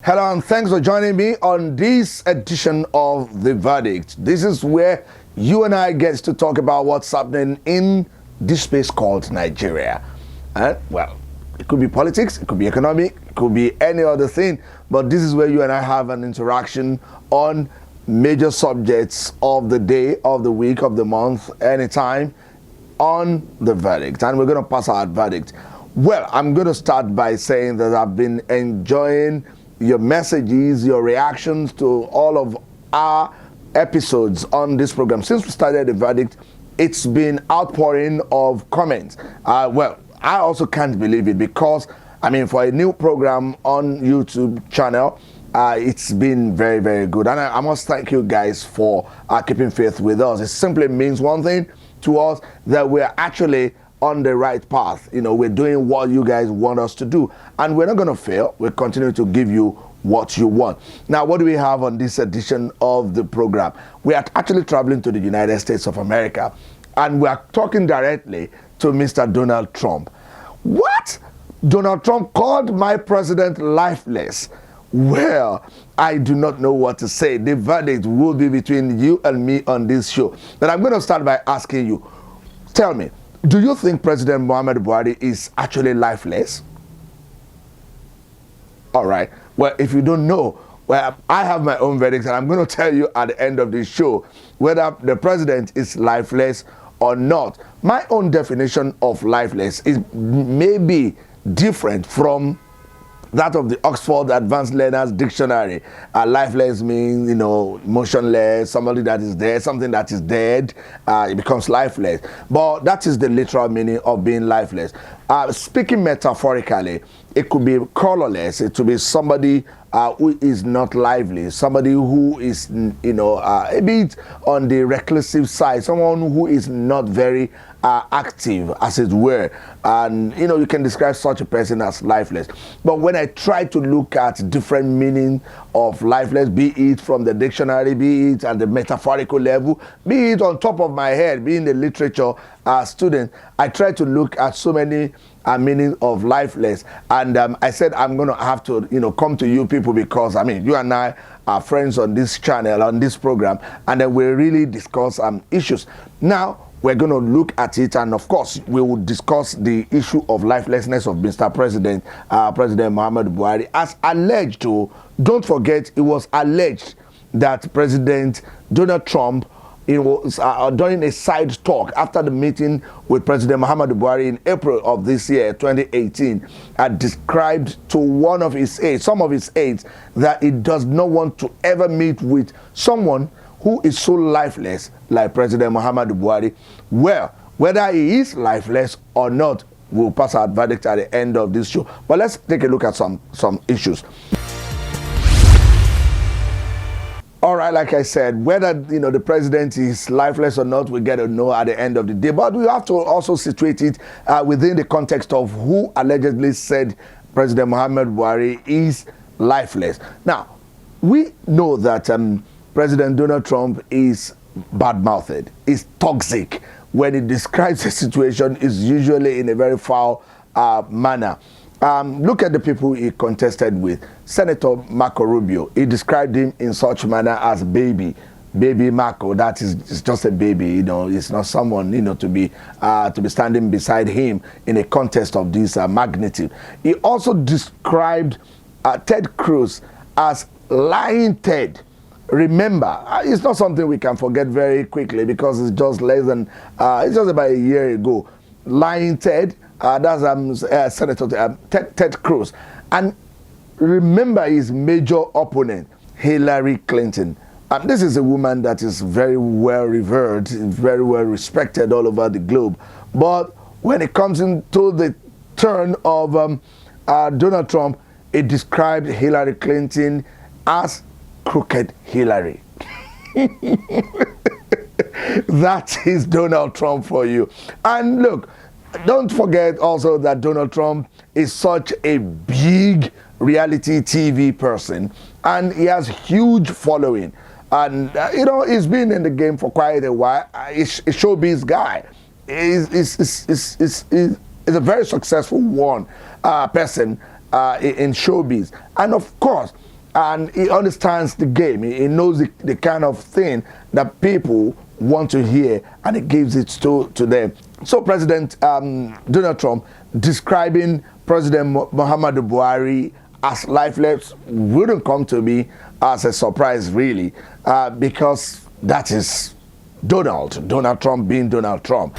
Hello and thanks for joining me on this edition of The Verdict. This is where you and I get to talk about what's happening in this space called Nigeria. Well, it could be politics, it could be economic, it could be any other thing, but this is where you and I have an interaction on major subjects of the day, of the week, of the month, anytime on The Verdict. And we're going to pass our verdict. Well, I'm going to start by saying that I've been enjoying your messages, your reactions to all of our episodes on this program. Since we started The Verdict, it's been outpouring of comments. Well, I also can't believe it because, for a new program on YouTube channel, it's been very, very good. And I must thank you guys for keeping faith with us. It simply means one thing to us, that we're actually on the right path. We're doing what you guys want us to do, and we're not going to fail. We'll continue to give you what you want. Now, what do we have on this edition of the program? We are actually traveling to the United States of America, and we are talking directly to Mr. Donald Trump. What? Donald Trump called my president lifeless. Well, I do not know what to say. The verdict will be between you and me on this show. But I'm going to start by asking you, tell me, do you think President Muhammadu Buhari is actually lifeless? All right. Well, if you don't know, well, I have my own verdict, and I'm going to tell you at the end of this show whether the president is lifeless or not. My own definition of lifeless is maybe different from that of the Oxford Advanced Learners Dictionary. Lifeless means, motionless, somebody that is dead, something that is dead, it becomes lifeless. But that is the literal meaning of being lifeless. Speaking metaphorically, it could be colorless. It could be somebody who is not lively, somebody who is, a bit on the reclusive side, someone who is not very active, as it were. And, you can describe such a person as lifeless. But when I try to look at different meaning of lifeless, be it from the dictionary, be it at the metaphorical level, be it on top of my head, being a literature student, I try to look at so many meaning of lifeless, and I said I'm going to have to come to you people, because you and I are friends on this channel, on this program, and then we really discuss issues. Now we're going to look at it, and of course we will discuss the issue of lifelessness of Mr. President, President Muhammadu Buhari, as alleged to. Don't forget, it was alleged that President Donald Trump, it was during a side talk after the meeting with President Muhammadu Buhari in April of this year, 2018, described to one of his aides, some of his aides, that he does not want to ever meet with someone who is so lifeless like President Muhammadu Buhari. Well, whether he is lifeless or not, we'll pass our verdict at the end of this show. But let's take a look at some issues. All right, like I said, whether the president is lifeless or not, we get to know at the end of the day. But we have to also situate it within the context of who allegedly said President Muhammadu Buhari is lifeless. Now, we know that President Donald Trump is bad-mouthed, is toxic. When he describes a situation, is usually in a very foul manner. Look at the people he contested with. Senator Marco Rubio, he described him in such manner as baby Marco. That is just a baby, it's not someone to be standing beside him in a contest of this magnitude. He also described Ted Cruz as lying Ted. Remember, it's not something we can forget very quickly, because it's just it's just about a year ago. Lying Ted. That's Senator Ted Cruz. And remember his major opponent, Hillary Clinton. And this is a woman that is very well revered, very well respected all over the globe. But when it comes into the turn of Donald Trump, it described Hillary Clinton as crooked Hillary. That is Donald Trump for you. And look, don't forget also that Donald Trump is such a big reality TV person, and he has huge following. And, he's been in the game for quite a while. He's a showbiz guy. He's a very successful person in showbiz. And of course, and he understands the game. He knows the kind of thing that people want to hear, and he gives it to them. So President Donald Trump describing President Muhammadu Buhari as lifeless wouldn't come to me as a surprise, really, because that is Donald Trump being Donald Trump.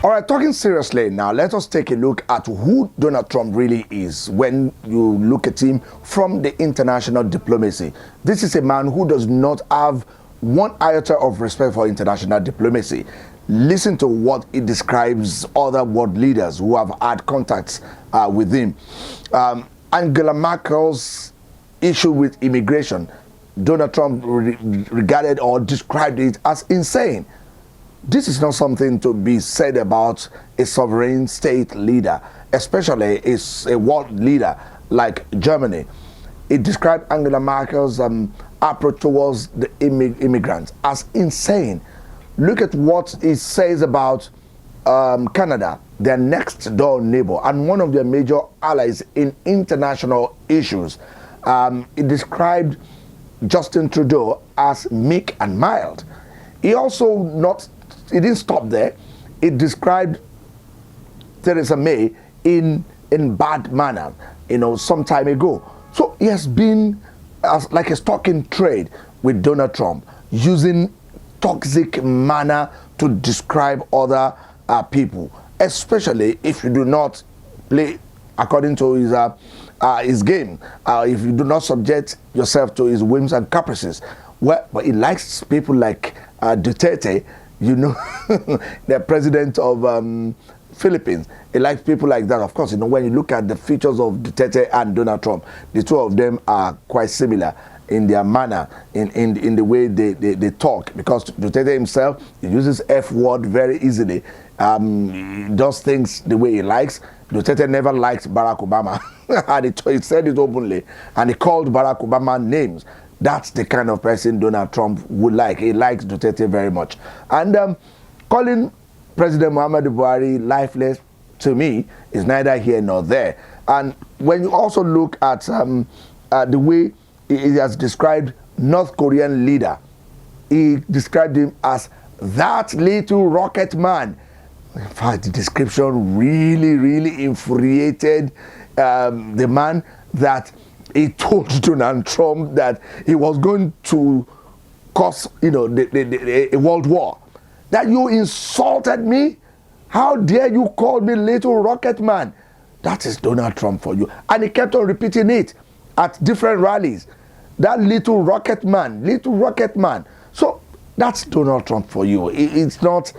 All right, talking seriously now, let us take a look at who Donald Trump really is when you look at him from the international diplomacy. This is a man who does not have one iota of respect for international diplomacy. Listen to what he describes other world leaders who have had contacts with him. Angela Merkel's issue with immigration, Donald Trump regarded or described it as insane. This is not something to be said about a sovereign state leader, especially a world leader like Germany. It described Angela Merkel's approach towards the immigrants as insane. Look at what it says about Canada, their next door neighbor and one of their major allies in international issues. It described Justin Trudeau as meek and mild. He didn't stop there. It described Theresa May in bad manner, some time ago. So he has been like a stock in trade with Donald Trump, using toxic manner to describe other people, especially if you do not play according to his game, if you do not subject yourself to his whims and caprices. Well, but he likes people like Duterte, the president of Philippines. He likes people like that. Of course, when you look at the features of Duterte and Donald Trump, the two of them are quite similar in their manner, in the way they talk, because Duterte himself, he uses F word very easily. He does things the way he likes. Duterte never liked Barack Obama, and he said it openly, and he called Barack Obama names. That's the kind of person Donald Trump would like. He likes Duterte very much. And calling President Muhammadu Buhari lifeless, to me, is neither here nor there. And when you also look at the way he has described North Korean leader, he described him as that little rocket man. In fact, the description really, really infuriated the man, that he told Donald Trump that he was going to cause, a world war. That you insulted me? How dare you call me little rocket man? That is Donald Trump for you. And he kept on repeating it at different rallies. That little rocket man, little rocket man. So that's Donald Trump for you. It's not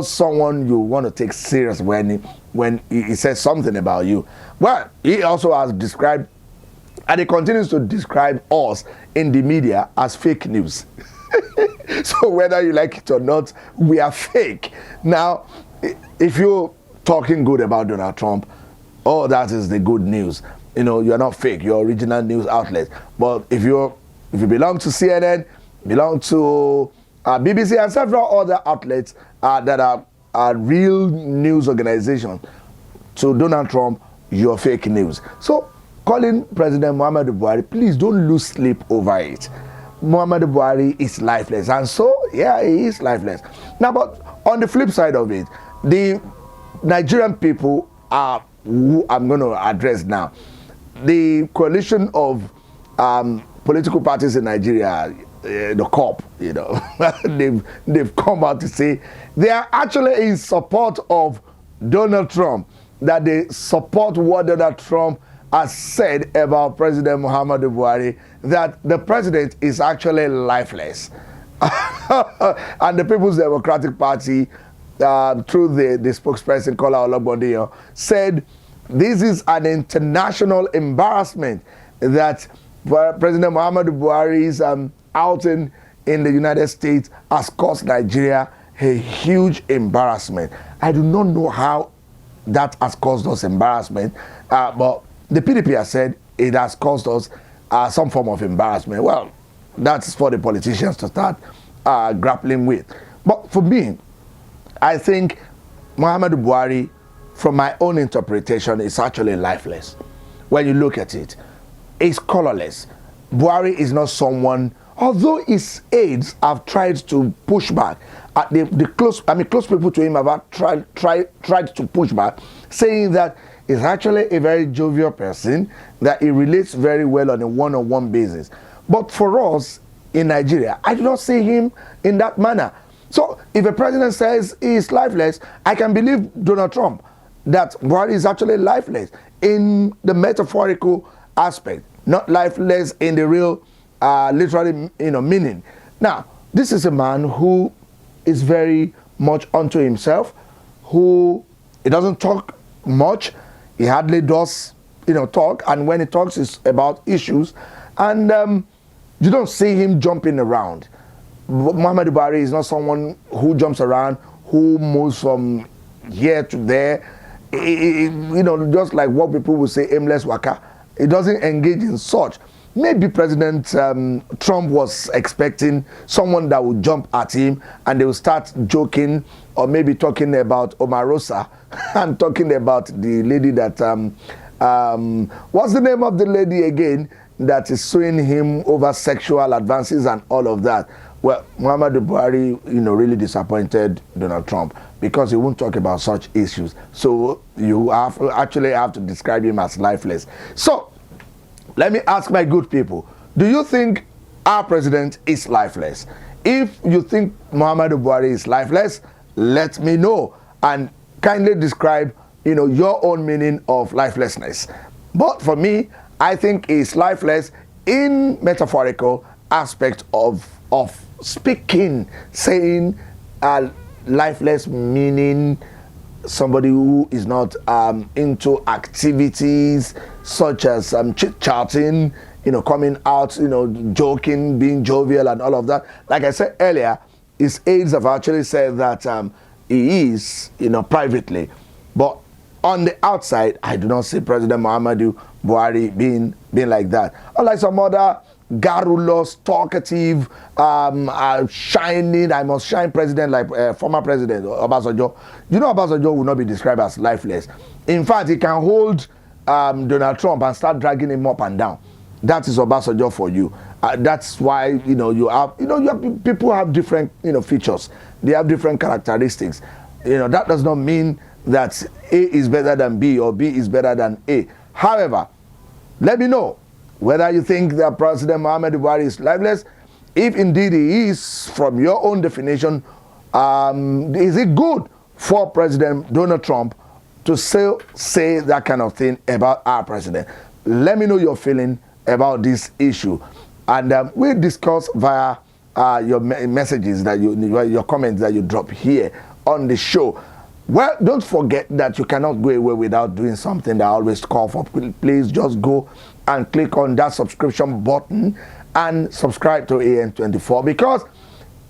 someone you want to take serious when he says something about you. Well, he also has described, and he continues to describe us in the media as fake news. So whether you like it or not, we are fake. Now, if you're talking good about Donald Trump, that is the good news. You're not fake. You're original news outlet. But if you belong to CNN, belong to BBC and several other outlets that are real news organizations, to Donald Trump, you're fake news. So calling President Muhammadu Buhari, please don't lose sleep over it. Muhammadu Buhari is lifeless, and so yeah, he is lifeless. Now, but on the flip side of it, the Nigerian people are who I'm going to address now. The coalition of political parties in Nigeria, the COP, they've come out to say they are actually in support of Donald Trump, that they support what Donald Trump has said about President Muhammadu Buhari, that the president is actually lifeless. And the People's Democratic Party, through the spokesperson Kola Ologbondiyan, said this is an international embarrassment that President Muhammadu Buhari's outing in the United States has caused Nigeria a huge embarrassment. I do not know how that has caused us embarrassment, but the PDP has said it has caused us some form of embarrassment. Well, that's for the politicians to start grappling with. But for me, I think Muhammadu Buhari, from my own interpretation, is actually lifeless. when you look at it. It's colorless. Buhari is not someone, although his aides have tried to push back, close people to him have tried to push back, saying that he's actually a very jovial person, that he relates very well on a one-on-one basis. But for us in Nigeria, I do not see him in that manner. So if a president says he is lifeless, I can believe Donald Trump that Buhari is actually lifeless in the metaphorical aspect, not lifeless in the real literally meaning. Now, this is a man who is very much unto himself, who he doesn't talk much. He hardly does talk, and when he talks it's about issues, and you don't see him jumping around. Muhammadu Buhari is not someone who jumps around, who moves from here to there, just like what people would say, aimless waka. He doesn't engage in such. Maybe President Trump was expecting someone that would jump at him and they will start joking, or maybe talking about Omarosa and talking about the lady that, what's the name of the lady again that is suing him over sexual advances and all of that. Well, Muhammadu Buhari, really disappointed Donald Trump because he won't talk about such issues. So you actually have to describe him as lifeless. So let me ask my good people, do you think our president is lifeless? If you think Muhammadu Buhari is lifeless, let me know and kindly describe, your own meaning of lifelessness. But for me, I think he's lifeless in metaphorical aspect of speaking, saying lifeless meaning somebody who is not into activities such as chit-chatting, coming out, joking, being jovial and all of that. Like I said earlier, his aides have actually said that he is, privately. But on the outside, I do not see President Muhammadu Buhari being like that. Unlike some other garrulous, talkative, shining, I must shine president like former president Obasanjo. Obasanjo will not be described as lifeless. In fact, he can hold Donald Trump and start dragging him up and down. That is Obasanjo for you. That's why you have people have different features. They have different characteristics. That does not mean that A is better than B or B is better than A. However, let me know whether you think that President Muhammadu Buhari is lifeless. If indeed he is, from your own definition, is it good for President Donald Trump to say that kind of thing about our president? Let me know your feeling about this issue, and we'll discuss via your messages your comments that you drop here on the show. Well, don't forget that you cannot go away without doing something that I always call for. Please just go and click on that subscription button and subscribe to AN24, because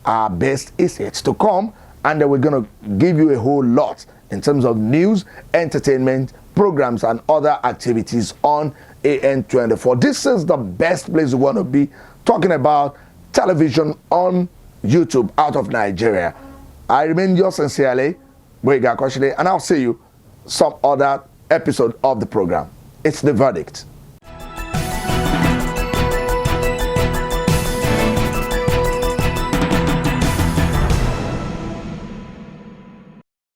our best is yet to come, and we're going to give you a whole lot in terms of news, entertainment, programs and other activities on AN24. This is the best place you want to be, talking about television on YouTube out of Nigeria. I remain yours sincerely, Boyega Koshile, and I'll see you some other episode of the program. It's The Verdict.